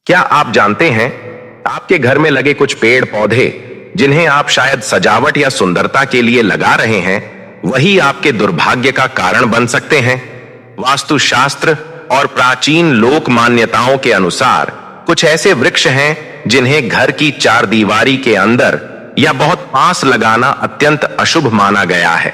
क्या आप जानते हैं, आपके घर में लगे कुछ पेड़ पौधे जिन्हें आप शायद सजावट या सुंदरता के लिए लगा रहे हैं, वही आपके दुर्भाग्य का कारण बन सकते हैं। वास्तुशास्त्र और प्राचीन लोक मान्यताओं के अनुसार कुछ ऐसे वृक्ष हैं जिन्हें घर की चार दीवारी के अंदर या बहुत पास लगाना अत्यंत अशुभ माना गया है।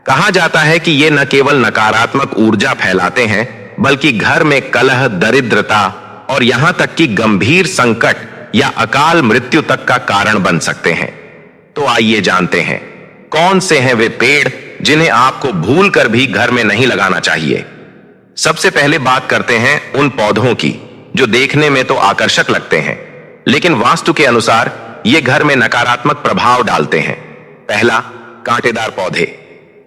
कहा जाता है कि ये न केवल नकारात्मक ऊर्जा फैलाते हैं, बल्कि घर में कलह, दरिद्रता और यहां तक कि गंभीर संकट या अकाल मृत्यु तक का कारण बन सकते हैं। तो आइए जानते हैं कौन से हैं वे पेड़ जिन्हें आपको भूलकर भी घर में नहीं लगाना चाहिए। सबसे पहले बात करते हैं उन पौधों की जो देखने में तो आकर्षक लगते हैं, लेकिन वास्तु के अनुसार ये घर में नकारात्मक प्रभाव डालते हैं। पहला, कांटेदार पौधे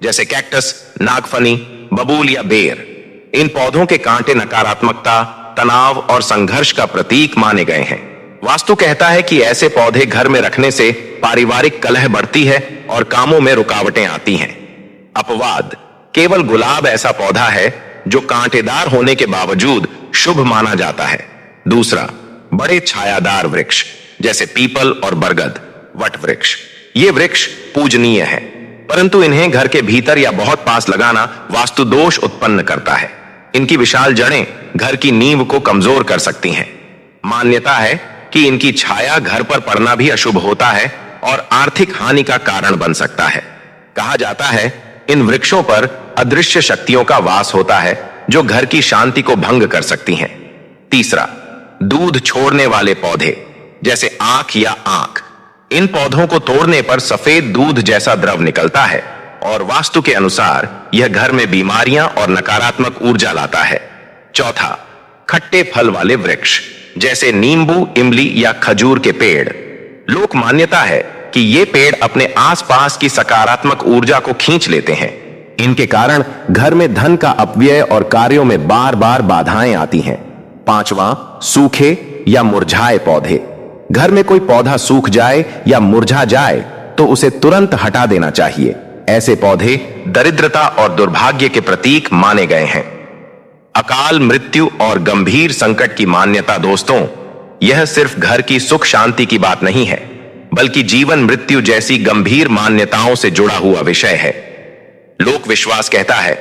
जैसे कैक्टस, नागफनी, बबूल या बेर। इन पौधों के कांटे नकारात्मकता, तनाव और संघर्ष का प्रतीक माने गए हैं। वास्तु कहता है कि ऐसे पौधे घर में रखने से पारिवारिक कलह बढ़ती है और कामों में रुकावटें आती हैं। अपवाद, केवल गुलाब ऐसा पौधा है जो कांटेदार होने के बावजूद शुभ माना जाता है। दूसरा, बड़े छायादार वृक्ष जैसे पीपल और बरगद, वट वृक्ष। ये वृक्ष पूजनीय है, परंतु इन्हें घर के भीतर या बहुत पास लगाना वास्तु दोष उत्पन्न करता है। इनकी विशाल जड़ें घर की नींव को कमजोर कर सकती हैं। मान्यता है कि इनकी छाया घर पर पड़ना भी अशुभ होता है और आर्थिक हानि का कारण बन सकता है। कहा जाता है इन वृक्षों पर अदृश्य शक्तियों का वास होता है जो घर की शांति को भंग कर सकती हैं। तीसरा, दूध छोड़ने वाले पौधे जैसे आंख या आंख। इन पौधों को तोड़ने पर सफेद दूध जैसा द्रव निकलता है और वास्तु के अनुसार यह घर में बीमारियां और नकारात्मक ऊर्जा लाता है। चौथा, खट्टे फल वाले वृक्ष जैसे नींबू, इमली या खजूर के पेड़। लोक मान्यता है कि ये पेड़ अपने आसपास की सकारात्मक ऊर्जा को खींच लेते हैं। इनके कारण घर में धन का अपव्यय और कार्यों में बार बार बाधाएं आती हैं। पांचवा, सूखे या मुरझाए पौधे। घर में कोई पौधा सूख जाए या मुरझा जाए तो उसे तुरंत हटा देना चाहिए। ऐसे पौधे दरिद्रता और दुर्भाग्य के प्रतीक माने गए हैं। अकाल मृत्यु और गंभीर संकट की मान्यता दोस्तों, यह सिर्फ घर की सुख शांति की बात नहीं है, बल्कि जीवन मृत्यु जैसी गंभीर मान्यताओं से जुड़ा हुआ विषय है। लोक विश्वास कहता है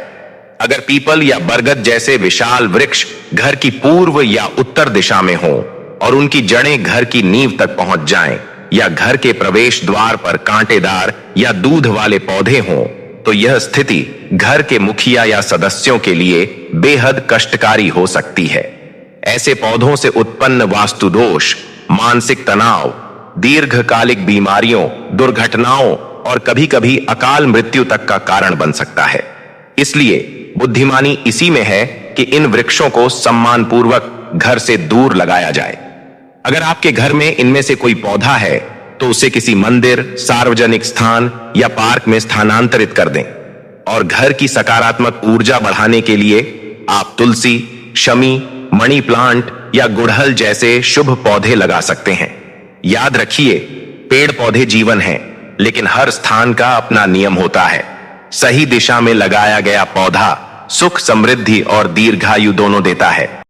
अगर पीपल या बरगद जैसे विशाल वृक्ष घर की पूर्व या उत्तर दिशा में हो और उनकी जड़ें घर की नींव तक पहुंच जाएं, या घर के प्रवेश द्वार पर कांटेदार या दूध वाले पौधे हों, तो यह स्थिति घर के मुखिया या सदस्यों के लिए बेहद कष्टकारी हो सकती है। ऐसे पौधों से उत्पन्न वास्तु दोष मानसिक तनाव, दीर्घकालिक बीमारियों, दुर्घटनाओं और कभी कभी अकाल मृत्यु तक का कारण बन सकता है। इसलिए बुद्धिमानी इसी में है कि इन वृक्षों को सम्मानपूर्वक घर से दूर लगाया जाए। अगर आपके घर में इनमें से कोई पौधा है तो उसे किसी मंदिर, सार्वजनिक स्थान या पार्क में स्थानांतरित कर दें। और घर की सकारात्मक ऊर्जा बढ़ाने के लिए आप तुलसी, शमी, मनी प्लांट या गुड़हल जैसे शुभ पौधे लगा सकते हैं। याद रखिए, पेड़ पौधे जीवन हैं, लेकिन हर स्थान का अपना नियम होता है। सही दिशा में लगाया गया पौधा सुख, समृद्धि और दीर्घायु दोनों देता है।